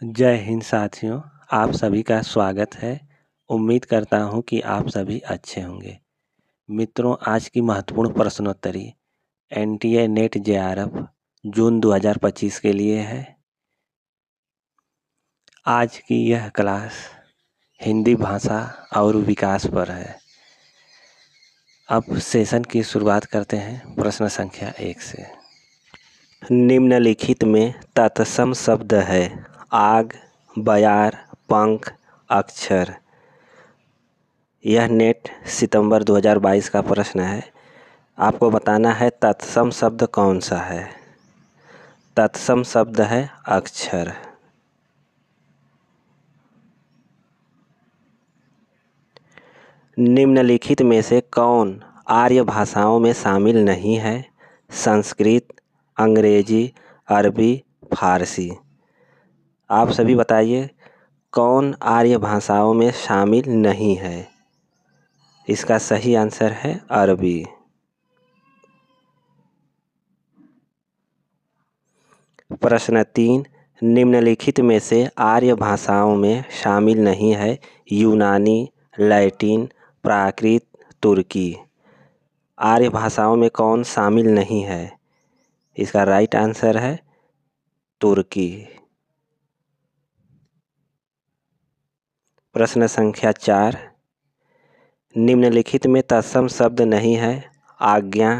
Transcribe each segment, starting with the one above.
जय हिंद साथियों, आप सभी का स्वागत है। उम्मीद करता हूँ कि आप सभी अच्छे होंगे। मित्रों, आज की महत्वपूर्ण प्रश्नोत्तरी एनटीए नेट जेआरएफ जून 2025 के लिए है। आज की यह क्लास हिंदी भाषा और विकास पर है। अब सेशन की शुरुआत करते हैं प्रश्न संख्या 1 से। निम्नलिखित में तत्सम शब्द है: आग, बयार, पंख, अक्षर। यह नेट सितंबर 2022 का प्रश्न है। आपको बताना है तत्सम शब्द कौन सा है। तत्सम शब्द है अक्षर। निम्नलिखित में से कौन आर्य भाषाओं में शामिल नहीं है? संस्कृत, अंग्रेजी, अरबी, फारसी। आप सभी बताइए कौन आर्य भाषाओं में शामिल नहीं है। इसका सही आंसर है अरबी। प्रश्न 3, निम्नलिखित में से आर्य भाषाओं में शामिल नहीं है? यूनानी, लैटिन, प्राकृत, तुर्की। आर्य भाषाओं में कौन शामिल नहीं है? इसका राइट आंसर है तुर्की। प्रश्न संख्या 4, निम्नलिखित में तत्सम शब्द नहीं है? आज्ञा,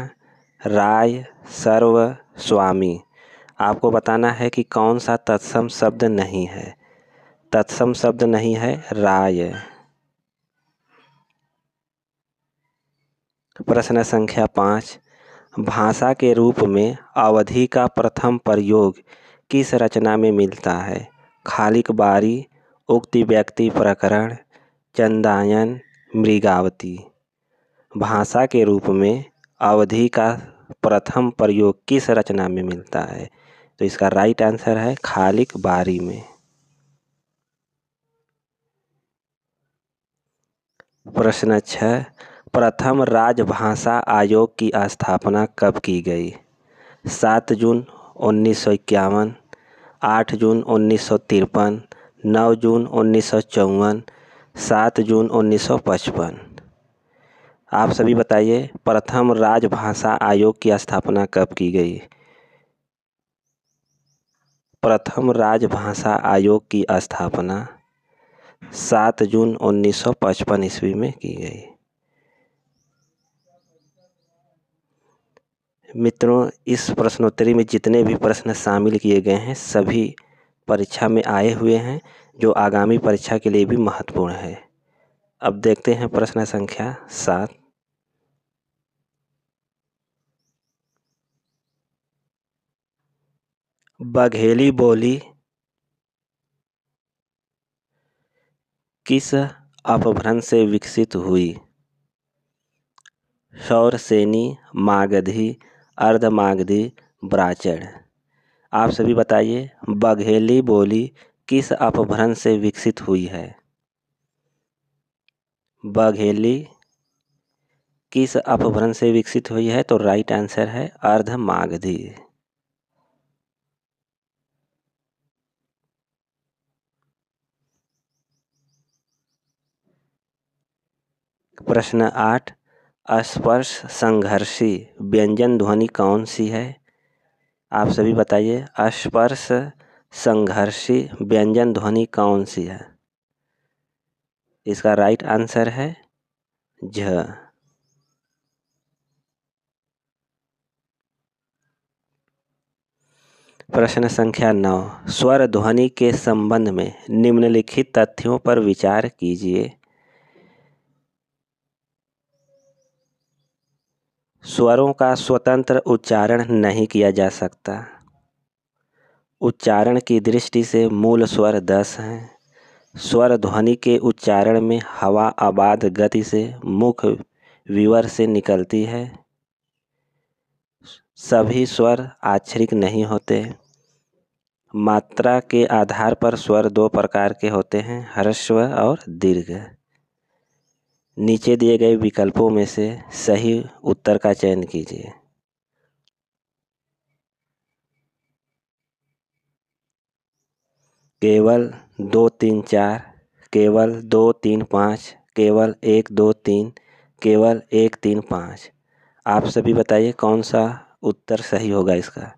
राय, सर्व, स्वामी। आपको बताना है कि कौन सा तत्सम शब्द नहीं है। तत्सम शब्द नहीं है राय। प्रश्न संख्या 5, भाषा के रूप में अवधि का प्रथम प्रयोग किस रचना में मिलता है? खालिक बारी, उक्ति व्यक्ति प्रकरण, चंदायन, मृगावती। भाषा के रूप में अवधि का प्रथम प्रयोग किस रचना में मिलता है? तो इसका राइट आंसर है खालिक बारी में। प्रश्न 6, प्रथम राजभाषा आयोग की स्थापना कब की गई? 7 जून 1951, 8 जून 1953, 9 जून 1954, 7 जून 1955। आप सभी बताइए प्रथम राजभाषा आयोग की स्थापना कब की गई? प्रथम राजभाषा आयोग की स्थापना 7 जून 1955 ईस्वी में की गई। मित्रों, इस प्रश्नोत्तरी में जितने भी प्रश्न शामिल किए गए हैं सभी परीक्षा में आए हुए हैं, जो आगामी परीक्षा के लिए भी महत्वपूर्ण है। अब देखते हैं प्रश्न संख्या 7। बघेली बोली किस अपभ्रंश से विकसित हुई? शौरसेनी, मागधी, अर्धमागधी, ब्राह्मण। आप सभी बताइए बघेली बोली किस अपभ्रंश से विकसित हुई है? बघेली किस अपभ्रंश से विकसित हुई है? तो राइट आंसर है अर्धमागधी। प्रश्न 8, स्पर्श संघर्षी व्यंजन ध्वनि कौन सी है? आप सभी बताइए स्पर्श संघर्षी व्यंजन ध्वनि कौन सी है? इसका राइट आंसर है झ। प्रश्न संख्या 9, स्वर ध्वनि के संबंध में निम्नलिखित तथ्यों पर विचार कीजिए। स्वरों का स्वतंत्र उच्चारण नहीं किया जा सकता। उच्चारण की दृष्टि से मूल स्वर 10 हैं। स्वर ध्वनि के उच्चारण में हवा अबाध गति से मुख विवर से निकलती है। सभी स्वर आक्षरिक नहीं होते। मात्रा के आधार पर स्वर 2 प्रकार के होते हैं, ह्रस्व और दीर्घ। नीचे दिए गए विकल्पों में से सही उत्तर का चयन कीजिए। केवल 2 3 4, केवल 2 3 5, केवल 1 2 3, केवल 1 3 5। आप सभी बताइए कौन सा उत्तर सही होगा इसका।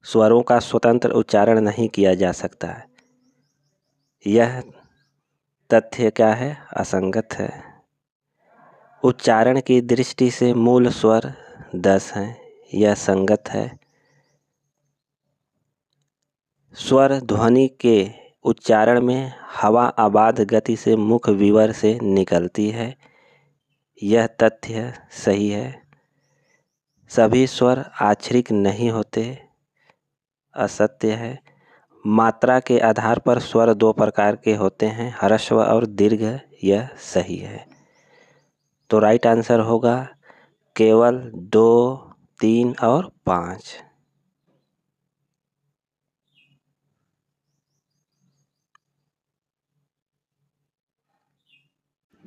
स्वरों का स्वतंत्र उच्चारण नहीं किया जा सकता है। यह तथ्य क्या है? असंगत है। उच्चारण की दृष्टि से मूल स्वर 10 हैं। यह संगत है। स्वर ध्वनि के उच्चारण में हवा अबाध गति से मुख विवर से निकलती है। यह तथ्य सही है। सभी स्वर आक्षरिक नहीं होते। असत्य है। मात्रा के आधार पर स्वर 2 प्रकार के होते हैं, ह्रस्व और दीर्घ। यह सही है। तो राइट आंसर होगा केवल 2 3 और 5।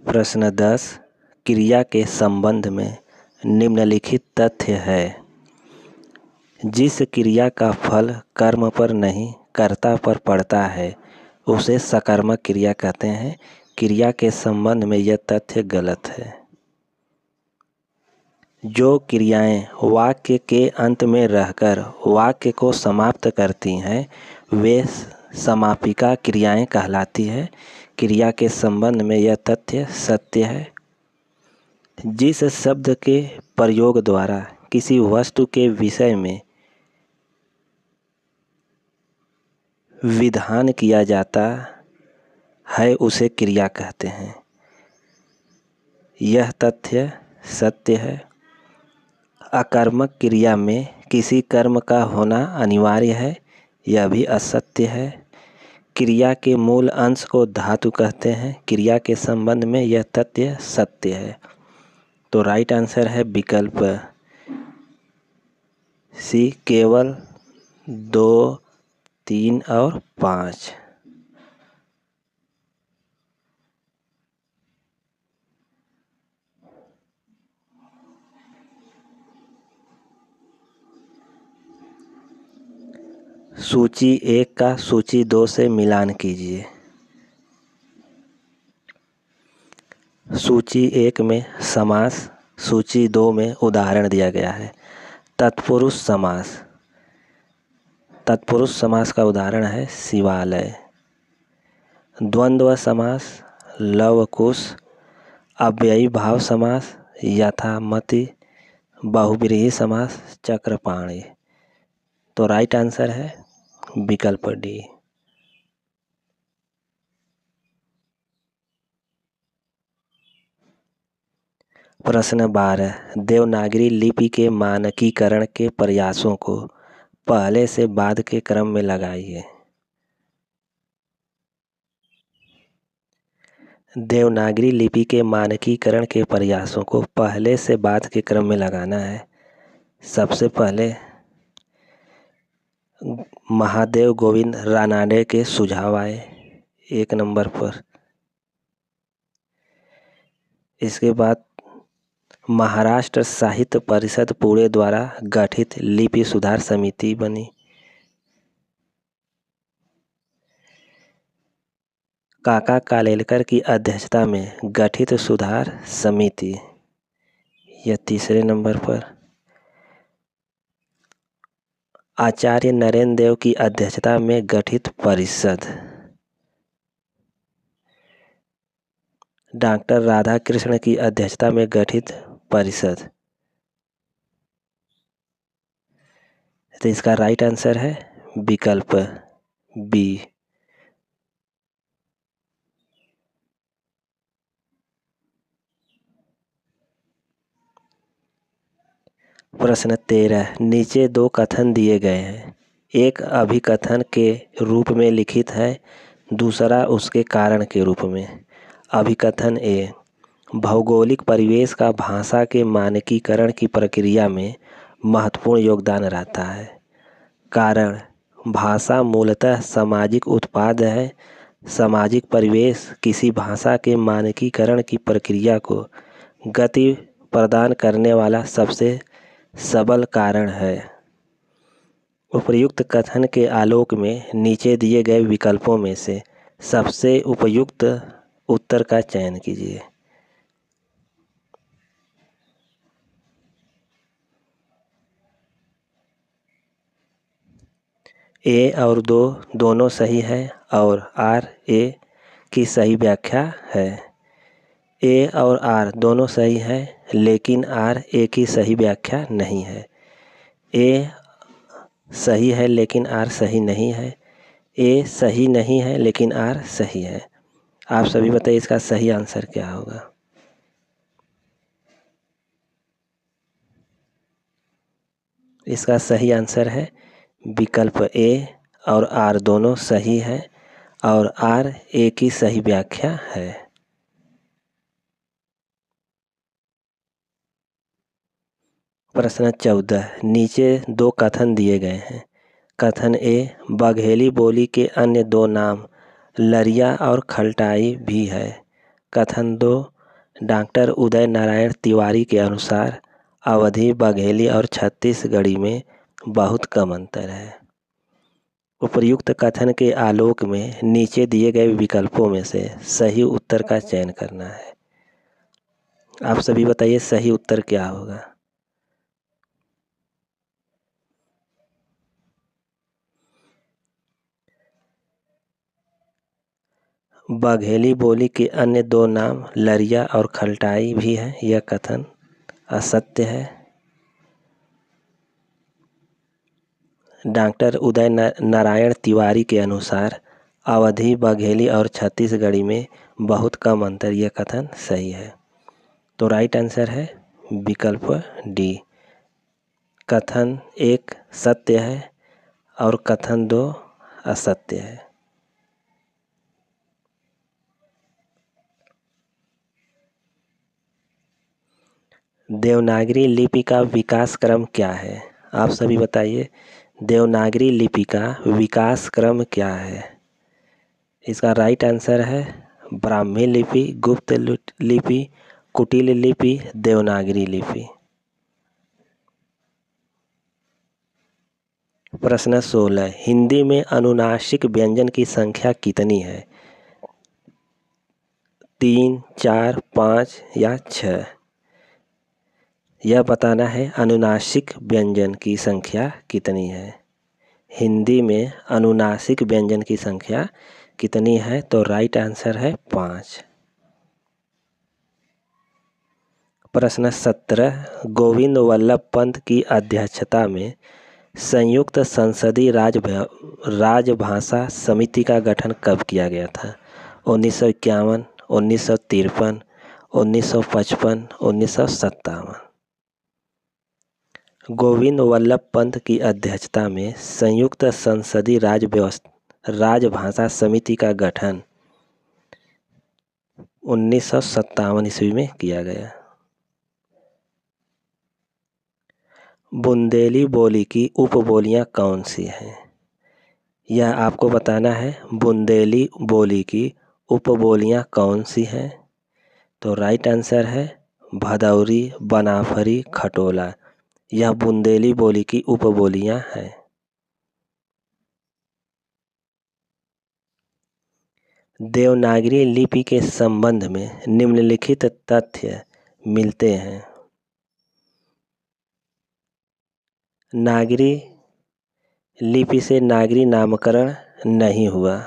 प्रश्न 10 क्रिया के संबंध में निम्नलिखित तथ्य है। जिस क्रिया का फल कर्म पर नहीं कर्ता पर पड़ता है उसे सकर्मक क्रिया कहते हैं। क्रिया के संबंध में यह तथ्य गलत है। जो क्रियाएं वाक्य के अंत में रहकर वाक्य को समाप्त करती हैं वे समापिका क्रियाएं कहलाती है। क्रिया के संबंध में यह तथ्य सत्य है। जिस शब्द के प्रयोग द्वारा किसी वस्तु के विषय में विधान किया जाता है उसे क्रिया कहते हैं। यह तथ्य सत्य है। अकर्मक क्रिया में किसी कर्म का होना अनिवार्य है। यह भी असत्य है। क्रिया के मूल अंश को धातु कहते हैं। क्रिया के संबंध में यह तथ्य सत्य है। तो राइट आंसर है विकल्प सी, केवल 2 3 और 5। सूची 1 का सूची 2 से मिलान कीजिए। सूची 1 में समास, सूची 2 में उदाहरण दिया गया है। तत्पुरुष समास। तत्पुरुष समास का उदाहरण है शिवालय। द्वंद्व समास लव कुश। अव्ययी भाव समास यथामति। बहुव्रीहि समास चक्रपाणि। तो राइट आंसर है विकल्प डी। प्रश्न 12 देवनागरी लिपि के मानकीकरण के प्रयासों को पहले से बाद के क्रम में लगाइए। देवनागरी लिपि के मानकीकरण के प्रयासों को पहले से बाद के क्रम में लगाना है। सबसे पहले महादेव गोविंद रानाडे के सुझाव आए 1 नंबर पर। इसके बाद महाराष्ट्र साहित्य परिषद पुणे द्वारा गठित लिपि सुधार समिति बनी। काका कालेलकर की अध्यक्षता में गठित सुधार समिति, यह 3 नंबर पर। आचार्य नरेंद्र देव की अध्यक्षता में गठित परिषद। डॉक्टर राधाकृष्ण की अध्यक्षता में गठित परिषद। तो इसका राइट आंसर है विकल्प बी। प्रश्न 13 नीचे 2 कथन दिए गए हैं। एक अभिकथन के रूप में लिखित है, दूसरा उसके कारण के रूप में। अभिकथन ए भौगोलिक परिवेश का भाषा के मानकीकरण की प्रक्रिया में महत्वपूर्ण योगदान रहता है। कारण भाषा मूलतः सामाजिक उत्पाद है सामाजिक परिवेश किसी भाषा के मानकीकरण की प्रक्रिया को गति प्रदान करने वाला सबसे सबल कारण है। उपर्युक्त कथन के आलोक में नीचे दिए गए विकल्पों में से सबसे उपयुक्त उत्तर का चयन कीजिए। ए और दो दोनों सही है और आर ए की सही व्याख्या है। ए और आर दोनों सही है लेकिन आर ए की सही व्याख्या नहीं है। ए सही है लेकिन आर सही नहीं है। ए सही नहीं है लेकिन आर सही है। आप सभी बताइए इसका सही आंसर क्या होगा। इसका सही आंसर है विकल्प ए और आर दोनों सही है और आर ए की सही व्याख्या है। प्रश्न 14 नीचे दो कथन दिए गए हैं। कथन ए बघेली बोली के अन्य दो नाम लरिया और खलटाई भी है। कथन 2 डॉक्टर उदय नारायण तिवारी के अनुसार अवधी बघेली और छत्तीसगढ़ी में बहुत कम अंतर है। उपर्युक्त कथन के आलोक में नीचे दिए गए विकल्पों में से सही उत्तर का चयन करना है। आप सभी बताइए सही उत्तर क्या होगा। बघेली बोली के अन्य दो नाम लरिया और खलटाई भी है, यह कथन असत्य है। डॉक्टर उदय नारायण तिवारी के अनुसार अवधी बघेली और छत्तीसगढ़ी में बहुत कम अंतर, यह कथन सही है। तो राइट आंसर है विकल्प डी। कथन 1 सत्य है और कथन 2 असत्य है। देवनागरी लिपि का विकास क्रम क्या है। आप सभी बताइए देवनागरी लिपि का विकास क्रम क्या है। इसका राइट आंसर है ब्राह्मी लिपि, गुप्त लिपि, कुटिल लिपि, देवनागरी लिपि। प्रश्न 16 हिंदी में अनुनासिक व्यंजन की संख्या कितनी है। 3, 4, 5 या 6। यह बताना है अनुनासिक व्यंजन की संख्या कितनी है। हिंदी में अनुनासिक व्यंजन की संख्या कितनी है। तो राइट आंसर है 5। प्रश्न 17 गोविंद वल्लभ पंत की अध्यक्षता में संयुक्त संसदीय राजभाषा समिति का गठन कब किया गया था। 1951, 1953, 1955, 1957। गोविंद वल्लभ पंत की अध्यक्षता में संयुक्त संसदीय राजभाषा समिति का गठन 1957 ईस्वी में किया गया। बुंदेली बोली की उपबोलियां कौन सी हैं। यह आपको बताना है बुंदेली बोली की उपबोलियां कौन सी हैं। तो राइट आंसर है भदौरी, बनाफरी, खटोला। यह बुंदेली बोली की उपबोलियां हैं। देवनागरी लिपि के संबंध में निम्नलिखित तथ्य मिलते हैं। नागरी लिपि से नागरी नामकरण नहीं हुआ।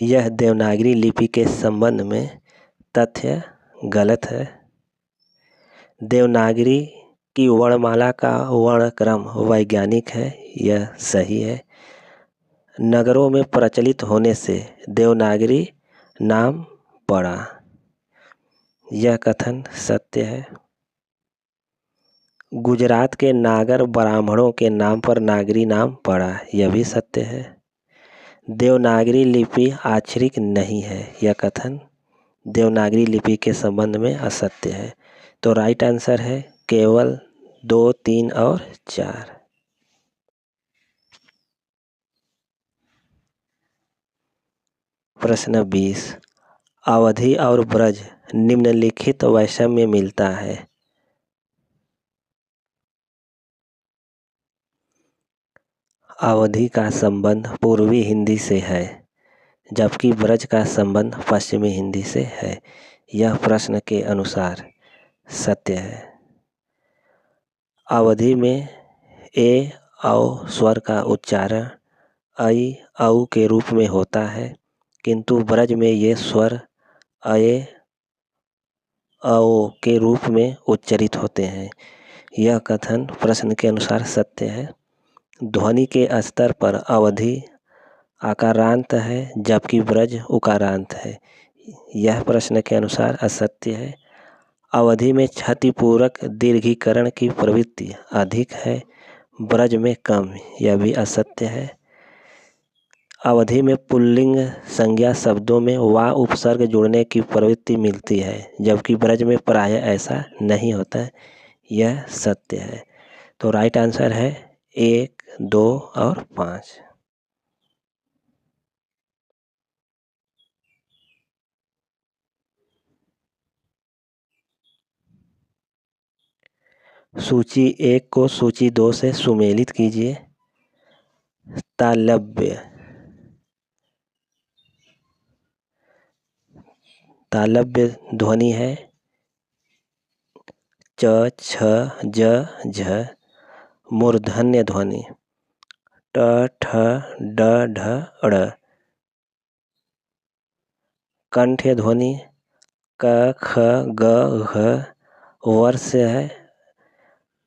यह देवनागरी लिपि के संबंध में तथ्य गलत है। देवनागरी की वर्णमाला का वर्णक्रम वैज्ञानिक है, यह सही है। नगरों में प्रचलित होने से देवनागरी नाम पड़ा, यह कथन सत्य है। गुजरात के नागर ब्राह्मणों के नाम पर नागरी नाम पड़ा, यह भी सत्य है। देवनागरी लिपि आक्षरिक नहीं है, यह कथन देवनागरी लिपि के संबंध में असत्य है। तो राइट आंसर है केवल 2, 3 और 4। प्रश्न 20। अवधि और ब्रज निम्नलिखित वैषम्य मिलता है। अवधि का संबंध पूर्वी हिंदी से है, जबकि ब्रज का संबंध पश्चिमी हिंदी से है। यह प्रश्न के अनुसार सत्य है। अवधि में ए औ स्वर का उच्चारण ऐ औ के रूप में होता है, किंतु ब्रज में ये स्वर अए औ के रूप में उच्चरित होते हैं। यह कथन प्रश्न के अनुसार सत्य है। ध्वनि के स्तर पर अवधि आकारांत है, जबकि ब्रज उकारांत है। यह प्रश्न के अनुसार असत्य है। अवधि में क्षतिपूरक दीर्घीकरण की प्रवृत्ति अधिक है, ब्रज में कम। यह भी असत्य है। अवधि में पुल्लिंग संज्ञा शब्दों में वा उपसर्ग जुड़ने की प्रवृत्ति मिलती है, जबकि ब्रज में प्रायः ऐसा नहीं होता है। यह सत्य है। तो राइट आंसर है 1, 2 और 5। सूची 1 को सूची 2 से सुमेलित कीजिए। तालव्य। तालव्य ध्वनि है च, छ, ज, झ। मूर्धन्य ध्वनि ट, ठ, ड, ढ, ड़। कंठ्य ध्वनि क, ख, ग, घ। वर्ष है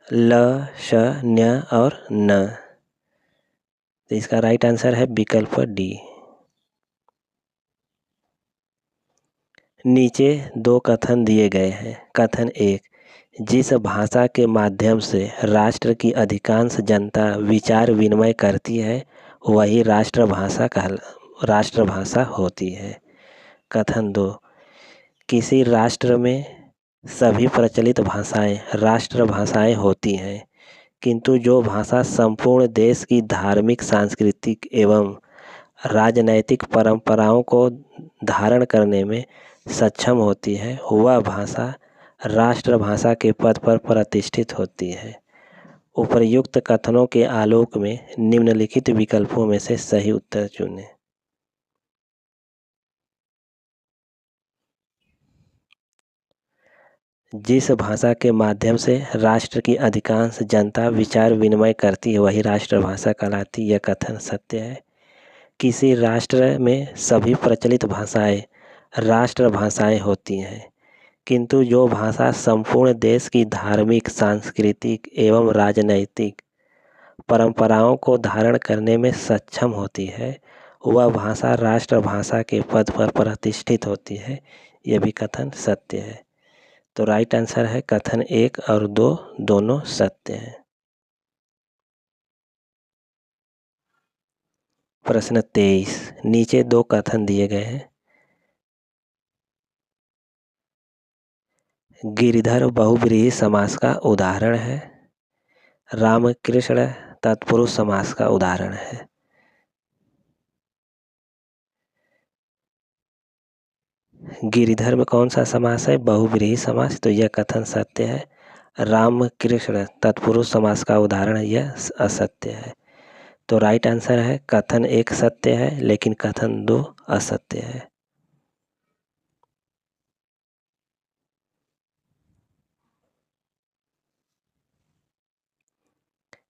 ल, श, न्य और न। तो इसका राइट आंसर है विकल्प डी। नीचे 2 कथन दिए गए हैं। कथन 1। जिस भाषा के माध्यम से राष्ट्र की अधिकांश जनता विचार विनिमय करती है, वही राष्ट्रभाषा होती है। कथन 2। किसी राष्ट्र में सभी प्रचलित भाषाएं राष्ट्रभाषाएं होती हैं, किंतु जो भाषा संपूर्ण देश की धार्मिक, सांस्कृतिक एवं राजनैतिक परंपराओं को धारण करने में सक्षम होती है, वह भाषा राष्ट्रभाषा के पद पर प्रतिष्ठित होती है। उपर्युक्त कथनों के आलोक में निम्नलिखित विकल्पों में से सही उत्तर चुनें। जिस भाषा के माध्यम से राष्ट्र की अधिकांश जनता विचार विनिमय करती है, वही राष्ट्रभाषा कहलाती है। यह कथन सत्य है। किसी राष्ट्र में सभी प्रचलित भाषाएं राष्ट्रभाषाएं होती हैं, किंतु जो भाषा संपूर्ण देश की धार्मिक, सांस्कृतिक एवं राजनैतिक परंपराओं को धारण करने में सक्षम होती है, वह भाषा राष्ट्रभाषा के पद पर प्रतिष्ठित होती है। यह भी कथन सत्य है। तो राइट आंसर है कथन 1 और 2 दोनों सत्य हैं। प्रश्न 23। नीचे 2 कथन दिए गए हैं। गिरिधर बहुव्रीहि समास का उदाहरण है। रामकृष्ण तत्पुरुष समास का उदाहरण है। गिरिधर में कौन सा समास है? बहुव्रीहि समास। तो यह कथन सत्य है। रामकृष्ण तत्पुरुष समास का उदाहरण यह असत्य है। तो राइट आंसर है कथन 1 सत्य है, लेकिन कथन 2 असत्य है।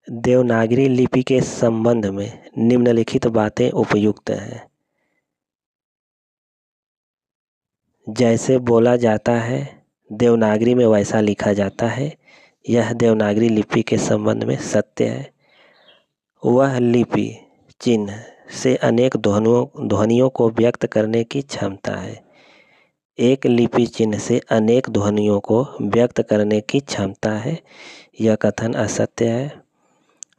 देवनागरी लिपि के संबंध में निम्नलिखित बातें उपयुक्त हैं। जैसे बोला जाता है देवनागरी में वैसा लिखा जाता है। यह देवनागरी लिपि के संबंध में सत्य है। वह लिपि चिन्ह से अनेक ध्वनियों को व्यक्त करने की क्षमता है। एक लिपि चिन्ह से अनेक ध्वनियों को व्यक्त करने की क्षमता है। यह कथन असत्य है।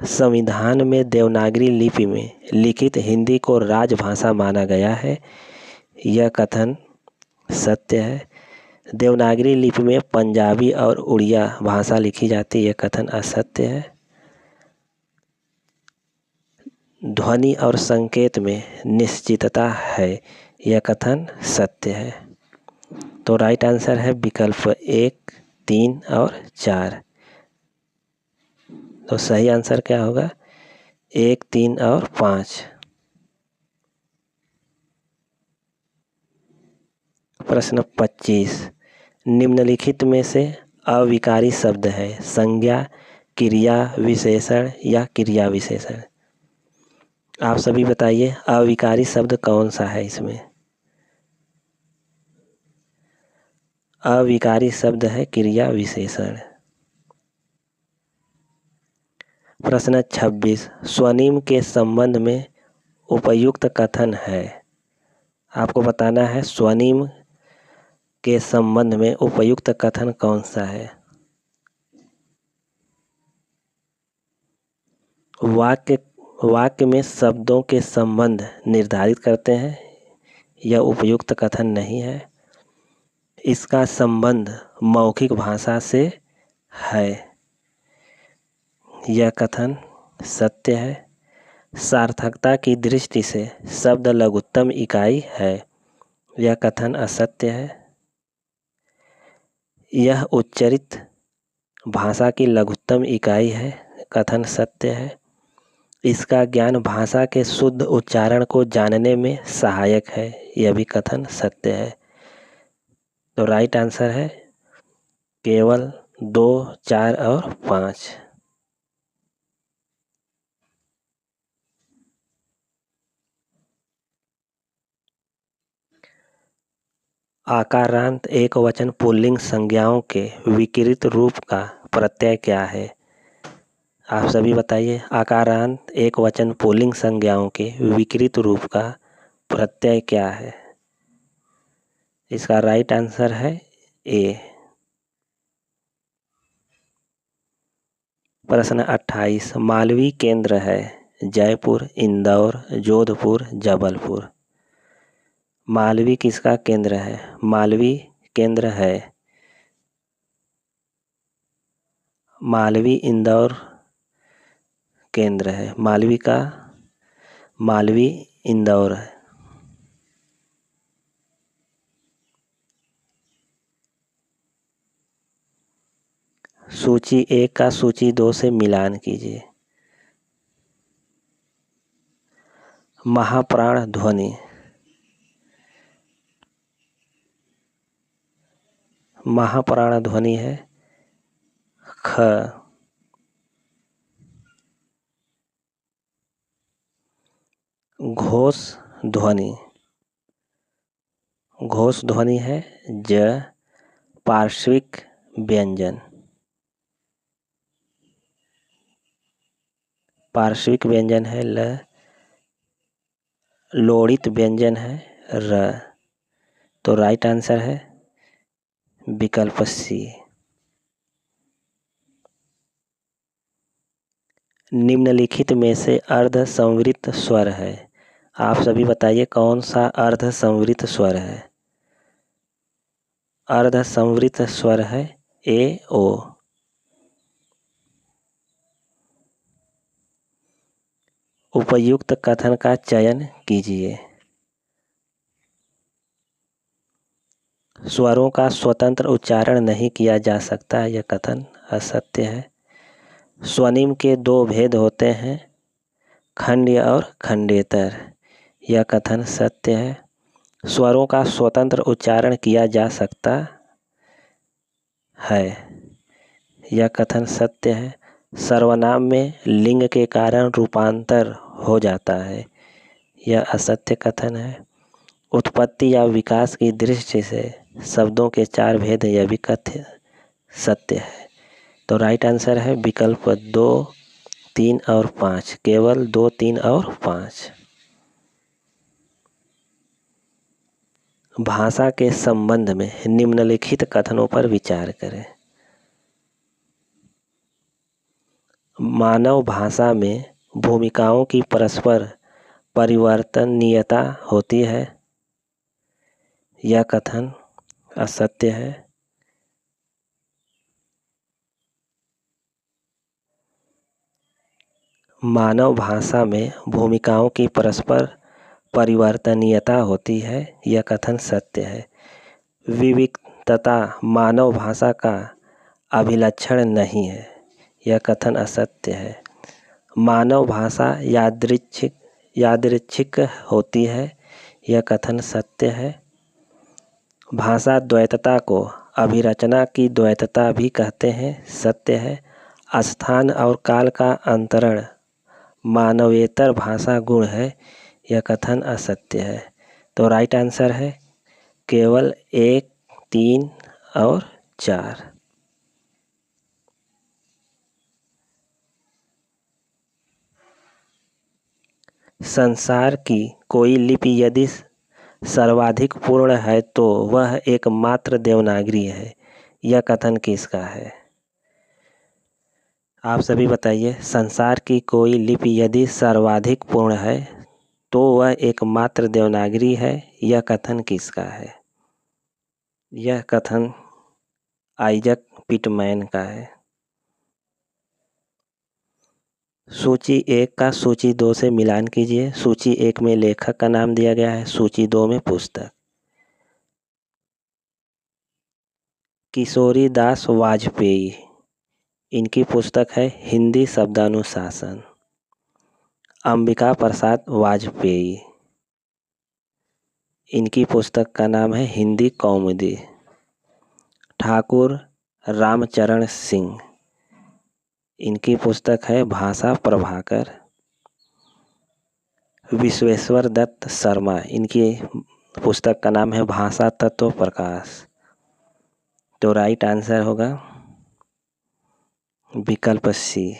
संविधान में देवनागरी लिपि में लिखित हिंदी को राजभाषा माना गया है। यह कथन सत्य है। देवनागरी लिपि में पंजाबी और उड़िया भाषा लिखी जाती है। यह कथन असत्य है। ध्वनि और संकेत में निश्चितता है। यह कथन सत्य है। तो राइट आंसर है विकल्प 1, 3 और 4। तो सही आंसर क्या होगा? 1, 3 और 5। प्रश्न 25, निम्नलिखित में से अविकारी शब्द है? संज्ञा, क्रिया विशेषण या क्रिया विशेषण? आप सभी बताइए अविकारी शब्द कौन सा है इसमें? अविकारी शब्द है क्रिया विशेषण। प्रश्न 26, स्वनिम के संबंध में उपयुक्त कथन है? आपको बताना है स्वनिम के संबंध में उपयुक्त कथन कौन सा है? वाक्य में शब्दों के संबंध निर्धारित करते हैं, यह उपयुक्त कथन नहीं है। इसका संबंध मौखिक भाषा से है, यह कथन सत्य है। सार्थकता की दृष्टि से शब्द लघुत्तम इकाई है, यह कथन असत्य है। यह उच्चरित भाषा की लघुत्तम इकाई है, कथन सत्य है। इसका ज्ञान भाषा के शुद्ध उच्चारण को जानने में सहायक है, यह भी कथन सत्य है। तो राइट आंसर है केवल 2, 4 और 5। आकारांत एक वचन पुल्लिंग संज्ञाओं के विकृत रूप का प्रत्यय क्या है? आप सभी बताइए आकारांत एक वचन पुल्लिंग संज्ञाओं के विकृत रूप का प्रत्यय क्या है? इसका राइट आंसर है ए। प्रश्न 28, मालवी केंद्र है? जयपुर, इंदौर, जोधपुर, जबलपुर। मालवी किसका केंद्र है? मालवी केंद्र है मालवी इंदौर केंद्र है। मालवी इंदौर है। सूची 1 का सूची 2 से मिलान कीजिए। महाप्राण ध्वनि, महाप्राण ध्वनि है ख। घोष ध्वनि, घोष ध्वनि है ज। पार्श्विक व्यंजन, पार्श्विक व्यंजन है ल। लोड़ित व्यंजन है र। तो राइट आंसर है विकल्प सी। निम्नलिखित में से अर्ध संवृत स्वर है? आप सभी बताइए कौन सा अर्ध संवृत स्वर है? अर्ध संवृत स्वर है ए ओ। उपयुक्त कथन का चयन कीजिए। स्वरों का स्वतंत्र उच्चारण नहीं किया जा सकता, यह कथन असत्य है। स्वनिम के 2 भेद होते हैं, खंड्य और खंडेतर, यह कथन सत्य है। स्वरों का स्वतंत्र उच्चारण किया जा सकता है, यह कथन सत्य है। सर्वनाम में लिंग के कारण रूपांतर हो जाता है, यह असत्य कथन है। उत्पत्ति या विकास की दृष्टि से शब्दों के 4 भेद, यह भी कथ्य सत्य है। तो राइट आंसर है विकल्प 2, 3 और 5, केवल 2, 3 और 5। भाषा के संबंध में निम्नलिखित कथनों पर विचार करें। मानव भाषा में भूमिकाओं की परस्पर परिवर्तनीयता होती है, यह कथन असत्य है। मानव भाषा में भूमिकाओं की परस्पर परिवर्तनीयता होती है, यह कथन सत्य है। विविधता मानव भाषा का अभिलक्षण नहीं है, यह कथन असत्य है। मानव भाषा यादृच्छिक होती है, यह कथन सत्य है। भाषा द्वैतता को अभिरचना की द्वैतता भी कहते हैं, सत्य है। स्थान और काल का अंतरण मानवेतर भाषा गुण है, यह कथन असत्य है। तो राइट आंसर है केवल 1, 3 और 4। संसार की कोई लिपि यदि सर्वाधिक पूर्ण है तो वह एकमात्र देवनागरी है, यह कथन किसका है? आप सभी बताइए। संसार की कोई लिपि यदि सर्वाधिक पूर्ण है तो वह एकमात्र देवनागरी है, यह कथन किसका है? यह कथन आइजक पिटमैन का है। सूची 1 का सूची 2 से मिलान कीजिए। सूची 1 में लेखक का नाम दिया गया है, सूची 2 में पुस्तक। किशोरी दास वाजपेयी, इनकी पुस्तक है हिंदी शब्दानुशासन। अंबिका प्रसाद वाजपेयी, इनकी पुस्तक का नाम है हिंदी कौमुदी। ठाकुर रामचरण सिंह, इनकी पुस्तक है भाषा प्रभाकर। विश्वेश्वर दत्त शर्मा, इनकी पुस्तक का नाम है भाषा तत्व प्रकाश। तो राइट आंसर होगा विकल्प सी।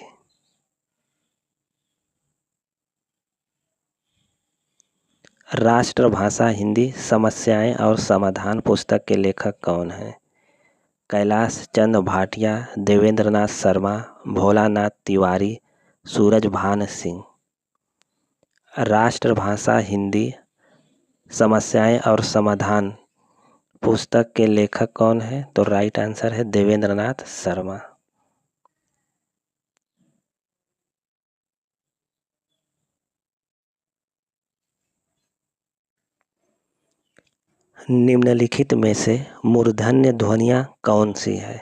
राष्ट्रभाषा हिंदी समस्याएं और समाधान पुस्तक के लेखक कौन हैं? कैलाश चंद भाटिया, देवेंद्रनाथ शर्मा, भोलानाथ तिवारी, सूरजभान सिंह। राष्ट्रभाषा हिंदी समस्याएं और समाधान पुस्तक के लेखक कौन है? तो राइट आंसर है देवेंद्रनाथ शर्मा। निम्नलिखित में से मूर्धन्य ध्वनियाँ कौन सी है?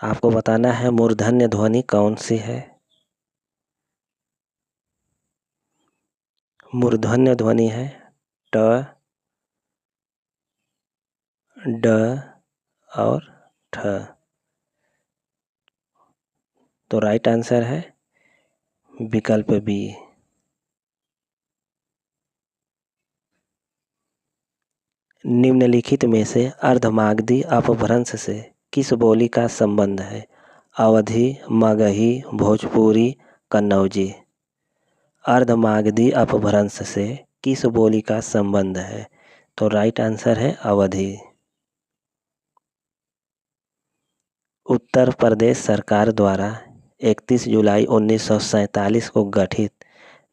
आपको बताना है मूर्धन्य ध्वनि कौन सी है। मूर्धन्य ध्वनि है ट, ड और ठ। तो राइट आंसर है विकल्प बी। निम्नलिखित में से अर्धमागधी अपभ्रंश से किस बोली का संबंध है? अवधी, मगही, भोजपुरी, कन्नौजी। अर्धमागधी अपभ्रंश से किस बोली का संबंध है? तो राइट आंसर है अवधी। उत्तर प्रदेश सरकार द्वारा 31 जुलाई 1947 को गठित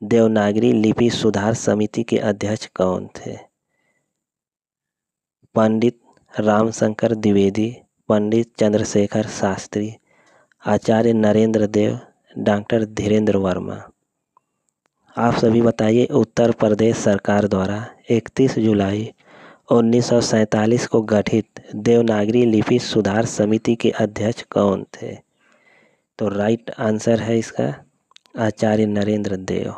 देवनागरी लिपि सुधार समिति के अध्यक्ष कौन थे? पंडित रामशंकर द्विवेदी, पंडित चंद्रशेखर शास्त्री, आचार्य नरेंद्र देव, डॉक्टर धीरेन्द्र वर्मा। आप सभी बताइए उत्तर प्रदेश सरकार द्वारा 31 जुलाई 1947 को गठित देवनागरी लिपि सुधार समिति के अध्यक्ष कौन थे? तो राइट आंसर है इसका आचार्य नरेंद्र देव।